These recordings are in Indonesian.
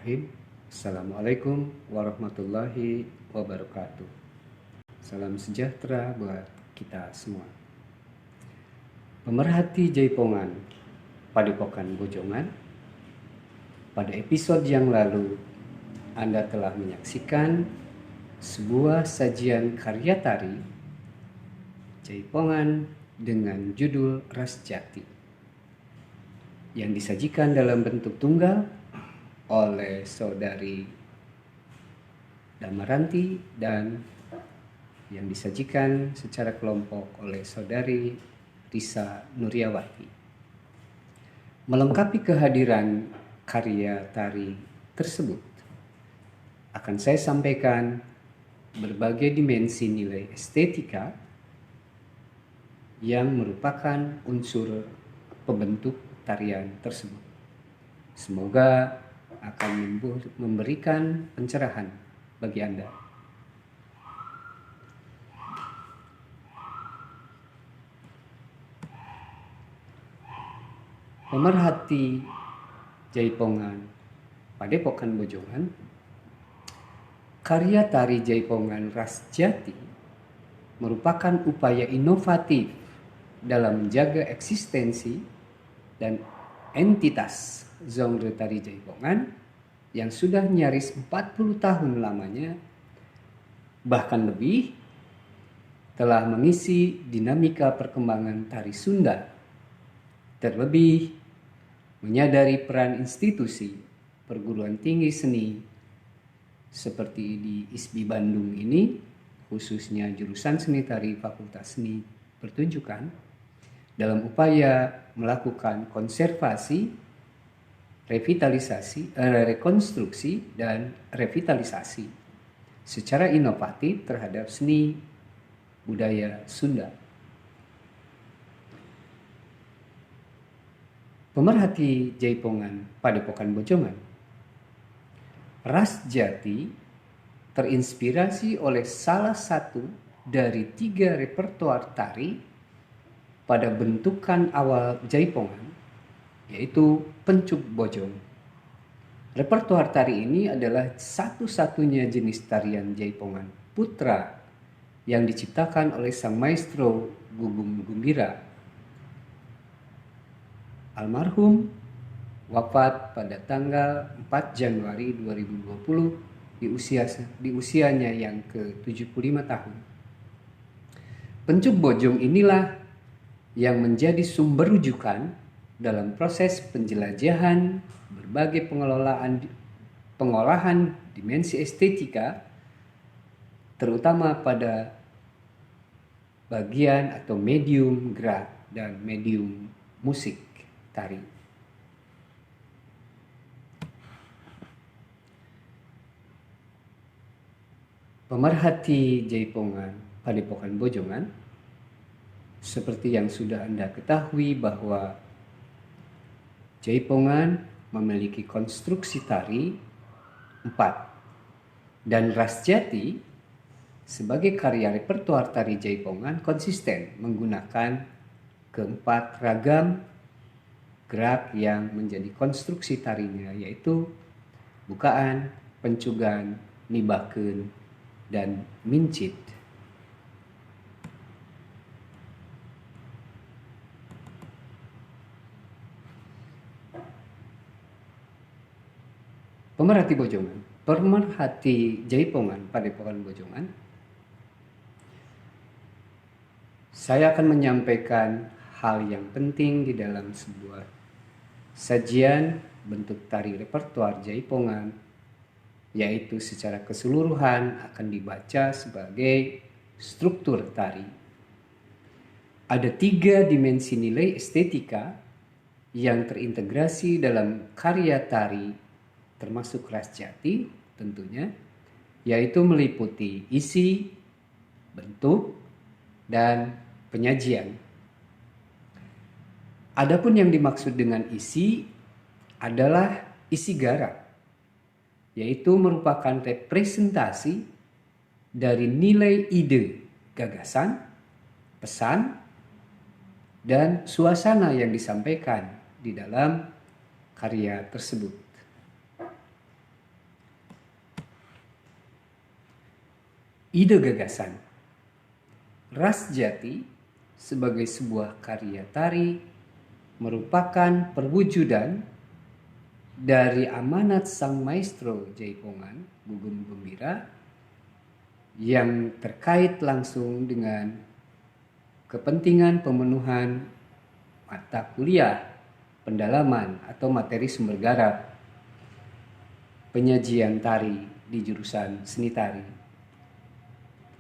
Bismillahirrahmanirrahim. Assalamualaikum warahmatullahi wabarakatuh. Salam sejahtera buat kita semua. Pemerhati Jaipongan, Padepokan Bojongan. Pada episode yang lalu, Anda telah menyaksikan sebuah sajian karya tari Jaipongan dengan judul Ras Jati yang disajikan dalam bentuk tunggal oleh saudari Damaranti dan yang disajikan secara kelompok oleh saudari Risa Nuryawati. Melengkapi kehadiran karya tari tersebut, akan saya sampaikan berbagai dimensi nilai estetika yang merupakan unsur pembentuk tarian tersebut. Semoga akan memberikan pencerahan bagi Anda. Pemerhati Jaipongan, Padepokan Bojongan. Karya tari Jaipongan Ras Jati merupakan upaya inovatif dalam menjaga eksistensi dan entitas genre tari Jaipongan yang sudah nyaris 40 tahun lamanya, bahkan lebih, telah mengisi dinamika perkembangan tari Sunda. Terlebih, menyadari peran institusi perguruan tinggi seni seperti di ISBI Bandung ini, khususnya jurusan seni tari Fakultas Seni Pertunjukan, dalam upaya melakukan konservasi, rekonstruksi dan revitalisasi secara inovatif terhadap seni budaya Sunda. Pemerhati Jaipongan, Padepokan Bojongan. Ras Jati terinspirasi oleh salah satu dari 3 repertoar tari pada bentukan awal Jaipongan, yaitu Pencuk Bojong. Repertoar tari ini adalah satu-satunya jenis tarian Jaipongan putra yang diciptakan oleh sang maestro Gubung Gumbira. Almarhum wafat pada tanggal 4 Januari 2020 di usianya yang ke-75 tahun. Pencuk Bojong inilah yang menjadi sumber rujukan dalam proses penjelajahan berbagai pengolahan dimensi estetika, terutama pada bagian atau medium gerak dan medium musik tari. Pemerhati Jaipongan, Padepokan Bojongan, seperti yang sudah Anda ketahui bahwa Jaipongan memiliki konstruksi tari 4 dan Ras Jati sebagai karya repertoar tari Jaipongan konsisten menggunakan keempat ragam gerak yang menjadi konstruksi tarinya, yaitu bukaan, pencugan, nibakeun, dan mincit. Pemerhati Jaipongan, Padepokan Bojongan. Saya akan menyampaikan hal yang penting di dalam sebuah sajian bentuk tari repertoar Jaipongan, yaitu secara keseluruhan akan dibaca sebagai struktur tari. Ada 3 dimensi nilai estetika yang terintegrasi dalam karya tari termasuk Ras Jati tentunya, yaitu meliputi isi, bentuk, dan penyajian. Adapun yang dimaksud dengan isi adalah isi garak, yaitu merupakan representasi dari nilai ide, gagasan, pesan, dan suasana yang disampaikan di dalam karya tersebut. ide gagasan. Ras Jati sebagai sebuah karya tari merupakan perwujudan dari amanat sang maestro Jaipongan, Gugum Gumbira, yang terkait langsung dengan kepentingan pemenuhan mata kuliah, pendalaman atau materi sumber garap penyajian tari di jurusan seni tari.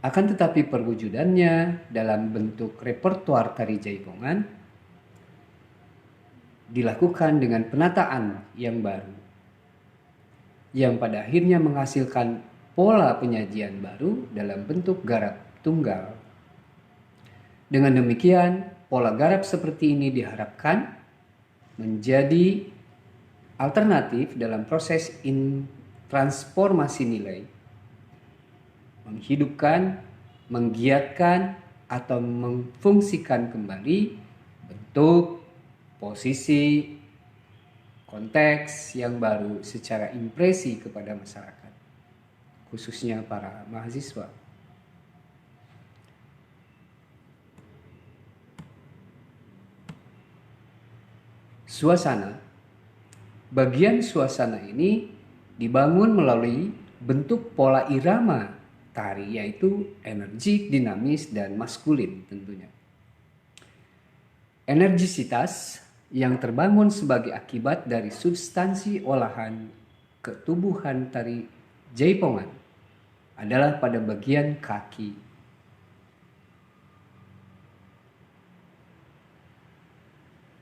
Akan tetapi perwujudannya dalam bentuk repertoar tari Jaipongan dilakukan dengan penataan yang baru, yang pada akhirnya menghasilkan pola penyajian baru dalam bentuk garap tunggal. Dengan demikian, pola garap seperti ini diharapkan menjadi alternatif dalam proses transformasi nilai, menghidupkan, menggiatkan, atau memfungsikan kembali bentuk, posisi, konteks yang baru secara impresi kepada masyarakat, khususnya para mahasiswa. Suasana. Bagian suasana ini dibangun melalui bentuk pola irama tari, yaitu energik, dinamis, dan maskulin tentunya. Energisitas yang terbangun sebagai akibat dari substansi olahan ketubuhan tari Jaipongan adalah pada bagian kaki.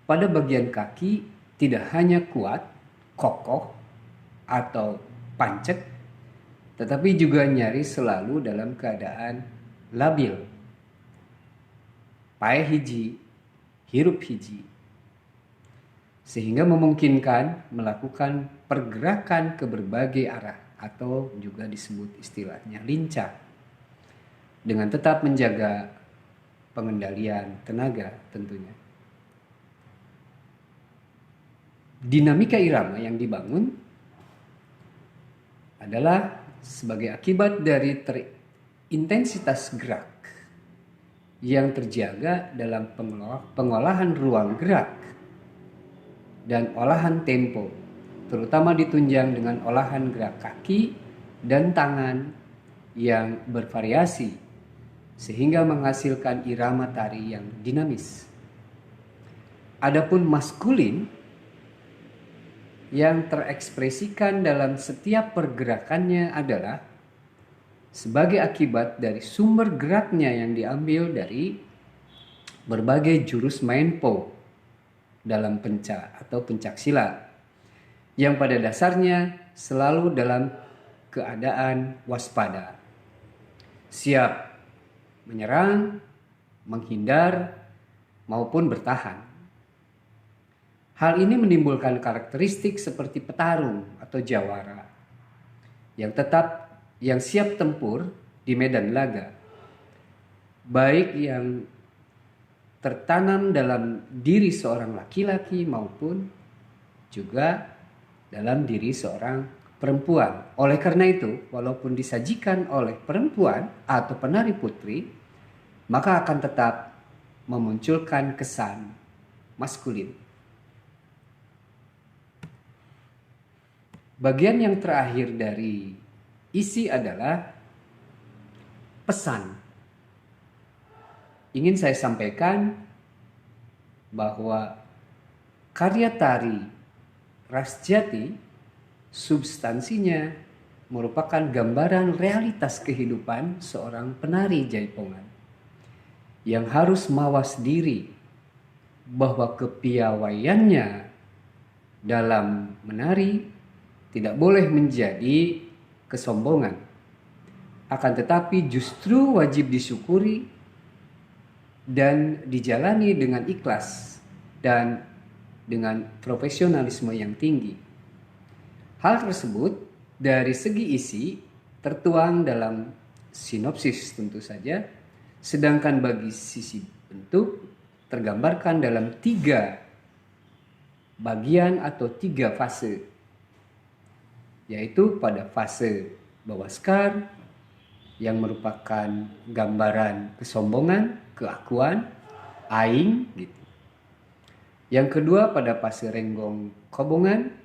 Pada bagian kaki tidak hanya kuat, kokoh, atau pancet, tetapi juga nyaris selalu dalam keadaan labil. Pae hiji, hirup hiji. Sehingga memungkinkan melakukan pergerakan ke berbagai arah atau juga disebut istilahnya lincah, dengan tetap menjaga pengendalian tenaga tentunya. Dinamika irama yang dibangun adalah sebagai akibat dari intensitas gerak yang terjaga dalam pengolahan ruang gerak dan olahan tempo, terutama ditunjang dengan olahan gerak kaki dan tangan yang bervariasi sehingga menghasilkan irama tari yang dinamis. Adapun maskulin yang terekspresikan dalam setiap pergerakannya adalah sebagai akibat dari sumber geraknya yang diambil dari berbagai jurus Mainpo dalam pencak atau pencak silat, yang pada dasarnya selalu dalam keadaan waspada, siap menyerang, menghindar, maupun bertahan. Hal ini menimbulkan karakteristik seperti petarung atau jawara yang siap tempur di medan laga, baik yang tertanam dalam diri seorang laki-laki maupun juga dalam diri seorang perempuan. Oleh karena itu, walaupun disajikan oleh perempuan atau penari putri, maka akan tetap memunculkan kesan maskulin. Bagian yang terakhir dari isi adalah pesan. Ingin saya sampaikan bahwa karya tari Ras Jati substansinya merupakan gambaran realitas kehidupan seorang penari Jaipongan yang harus mawas diri bahwa kepiawaiannya dalam menari tidak boleh menjadi kesombongan, akan tetapi justru wajib disyukuri dan dijalani dengan ikhlas dan dengan profesionalisme yang tinggi. Hal tersebut dari segi isi tertuang dalam sinopsis tentu saja, sedangkan bagi sisi bentuk tergambarkan dalam 3 bagian atau 3 fase, yaitu pada fase bawah skar, yang merupakan gambaran kesombongan, keakuan, aing gitu. Yang kedua pada fase renggong kobongan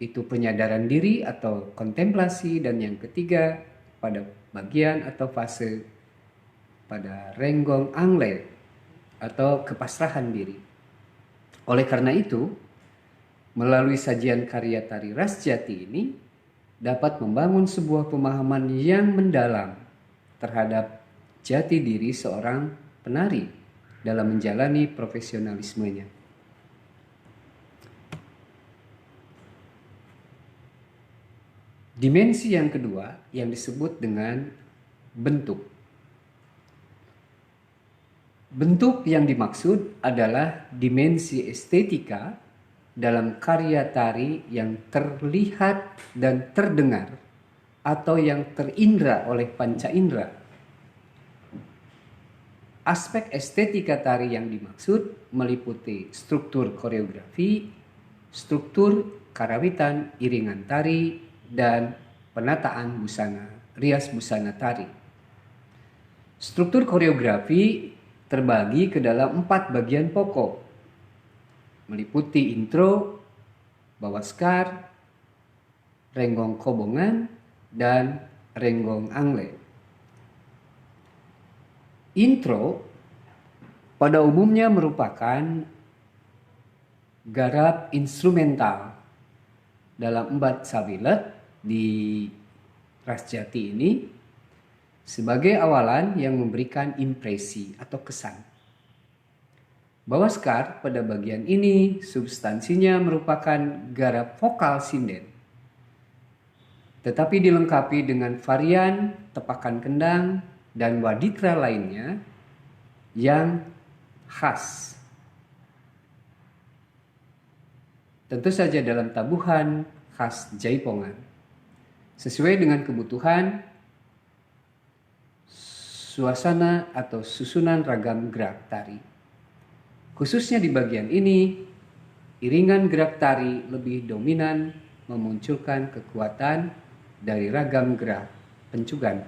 itu penyadaran diri atau kontemplasi, dan yang ketiga pada bagian atau fase pada renggong angle atau kepasrahan diri. Oleh karena itu, melalui sajian karya tari Rasjati ini dapat membangun sebuah pemahaman yang mendalam terhadap jati diri seorang penari dalam menjalani profesionalismenya. Dimensi yang kedua yang disebut dengan bentuk. Bentuk yang dimaksud adalah dimensi estetika dalam karya tari yang terlihat dan terdengar atau yang terindra oleh panca indera. Aspek estetika tari yang dimaksud meliputi struktur koreografi, struktur karawitan iringan tari, dan penataan busana, rias busana tari. Struktur koreografi terbagi ke dalam 4 bagian pokok, meliputi intro, bawaskar, renggong kobongan, dan renggong angle. Intro pada umumnya merupakan garap instrumental dalam embat sawilet di Rasjati ini sebagai awalan yang memberikan impresi atau kesan. Bawaskar pada bagian ini substansinya merupakan garap vokal sinden, tetapi dilengkapi dengan varian tepakan kendang dan waditra lainnya yang khas. Tentu saja dalam tabuhan khas Jaipongan, sesuai dengan kebutuhan suasana atau susunan ragam gerak tari. Khususnya di bagian ini, iringan gerak tari lebih dominan memunculkan kekuatan dari ragam gerak pencugan.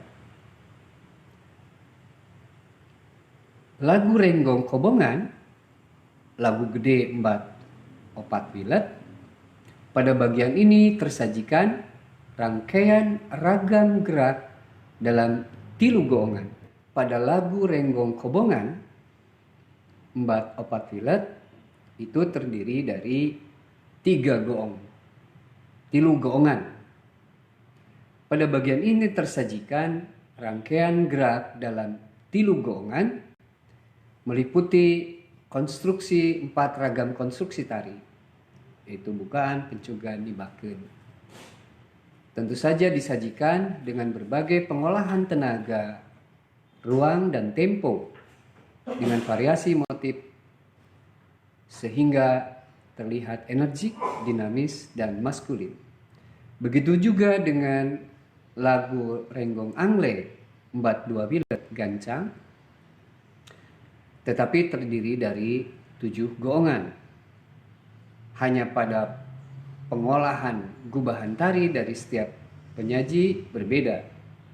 Lagu renggong kobongan, lagu gede embat opat wilet, pada bagian ini tersajikan rangkaian ragam gerak dalam tilu goongan. Pada lagu renggong kobongan embat opat wilet itu terdiri dari 3 goong, tilu goongan. Pada bagian ini tersajikan rangkaian gerak dalam tilu goongan meliputi konstruksi 4 ragam konstruksi tari, yaitu bukaan, pencugan, nibakeun. Tentu saja disajikan dengan berbagai pengolahan tenaga, ruang, dan tempo dengan variasi motif sehingga terlihat energik, dinamis, dan maskulin. Begitu juga dengan lagu renggong angle embat 2 bilet gancang, tetapi terdiri dari 7 goongan. Hanya pada pengolahan gubahan tari dari setiap penyaji berbeda,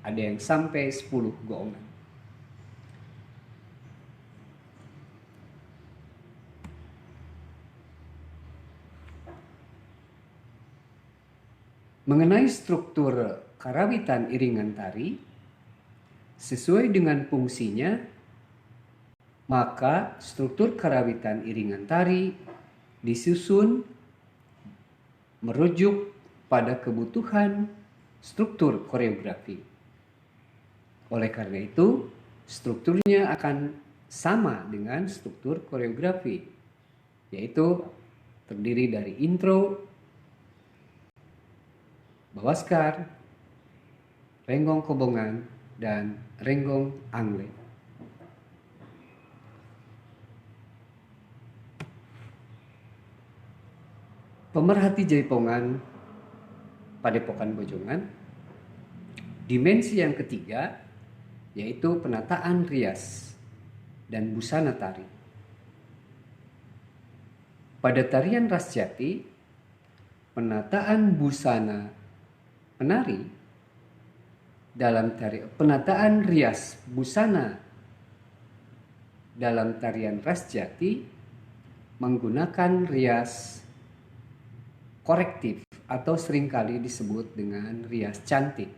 ada yang sampai 10 goongan. Mengenai struktur karawitan iringan tari, sesuai dengan fungsinya, maka struktur karawitan iringan tari disusun merujuk pada kebutuhan struktur koreografi. Oleh karena itu, strukturnya akan sama dengan struktur koreografi, yaitu terdiri dari intro, bawaskar, renggong kobongan, dan renggong angle. Pemerhati Jaipongan Padepokan Bojongan, dimensi yang ketiga yaitu penataan rias dan busana tari. Pada tarian Rasjati, penataan busana penari dalam penataan rias busana dalam tarian ras jati menggunakan rias korektif atau seringkali disebut dengan rias cantik.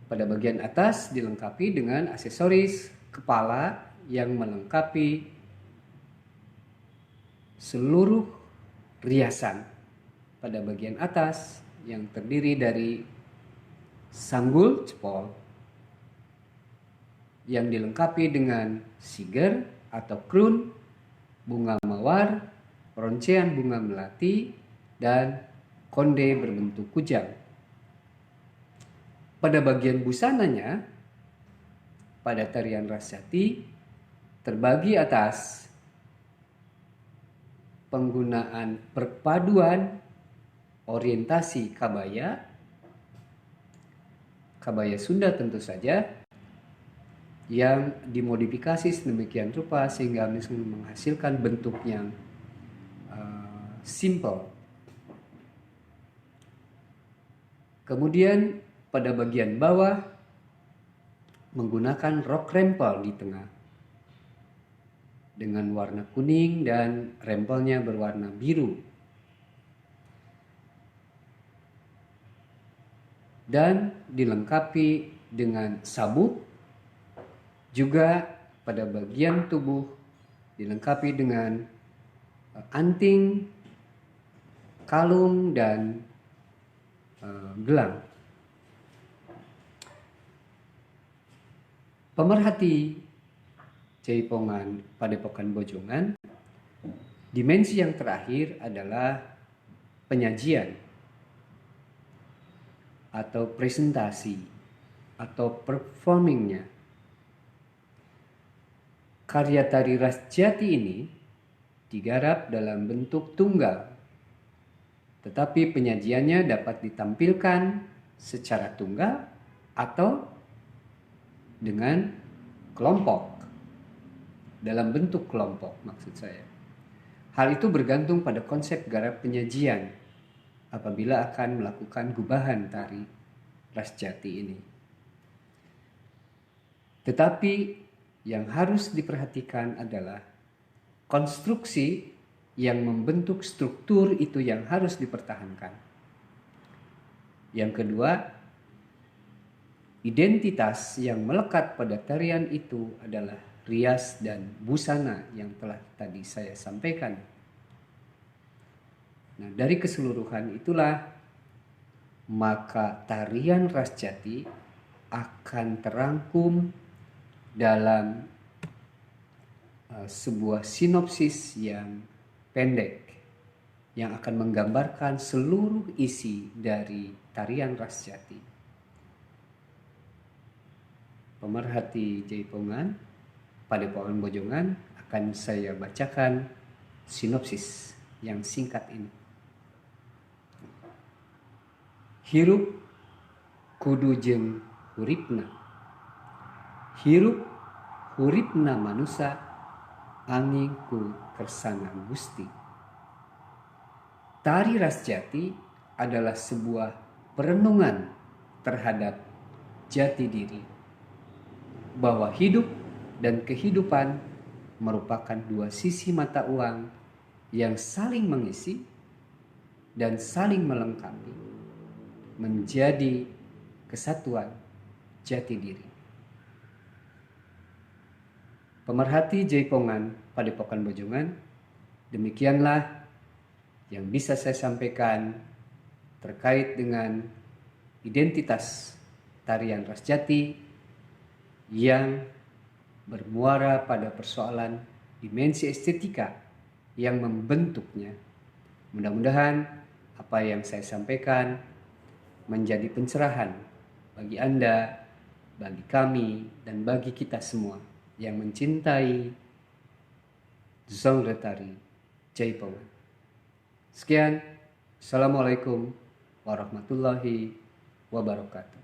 Pada bagian atas dilengkapi dengan aksesoris kepala yang melengkapi seluruh riasan pada bagian atas yang terdiri dari sanggul jempol yang dilengkapi dengan siger atau krun, bunga mawar, roncean bunga melati, dan konde berbentuk kujang. Pada bagian busananya, pada tarian ras jati terbagi atas penggunaan perpaduan orientasi kabaya Sunda tentu saja, yang dimodifikasi sedemikian rupa sehingga menghasilkan bentuk yang simple. Kemudian pada bagian bawah menggunakan rok rempel di tengah dengan warna kuning dan rempelnya berwarna biru. Dan dilengkapi dengan sabuk, juga pada bagian tubuh dilengkapi dengan anting, kalung, dan gelang. Pemerhati Jaipongan Padepokan Bojongan, dimensi yang terakhir adalah penyajian atau presentasi atau performingnya. Karya tari ras jati ini digarap dalam bentuk tunggal, tetapi penyajiannya dapat ditampilkan secara tunggal atau dengan kelompok, dalam bentuk kelompok maksud saya. Hal itu bergantung pada konsep garap penyajian apabila akan melakukan gubahan tari ras jati ini. Tetapi yang harus diperhatikan adalah konstruksi yang membentuk struktur itu yang harus dipertahankan. Yang kedua, identitas yang melekat pada tarian itu adalah rias dan busana yang telah tadi saya sampaikan. Nah, dari keseluruhan itulah maka tarian ras jati akan terangkum dalam sebuah sinopsis yang pendek yang akan menggambarkan seluruh isi dari tarian ras jati. Pemerhati Jaipongan Padepokan Bojongan, akan saya bacakan sinopsis yang singkat ini. Hirup kudu jeung huripna. Hirup huripna manusia angin ku kersana Gusti. Tari ras jati adalah sebuah perenungan terhadap jati diri, bahwa hidup dan kehidupan merupakan dua sisi mata uang yang saling mengisi dan saling melengkapi menjadi kesatuan jati diri. Pemerhati Jaipongan Padepokan Bojongan, demikianlah yang bisa saya sampaikan terkait dengan identitas tarian ras jati yang bermuara pada persoalan dimensi estetika yang membentuknya. Mudah-mudahan apa yang saya sampaikan menjadi pencerahan bagi Anda, bagi kami, dan bagi kita semua yang mencintai genre tari Jaipongan. Sekian, Assalamualaikum warahmatullahi wabarakatuh.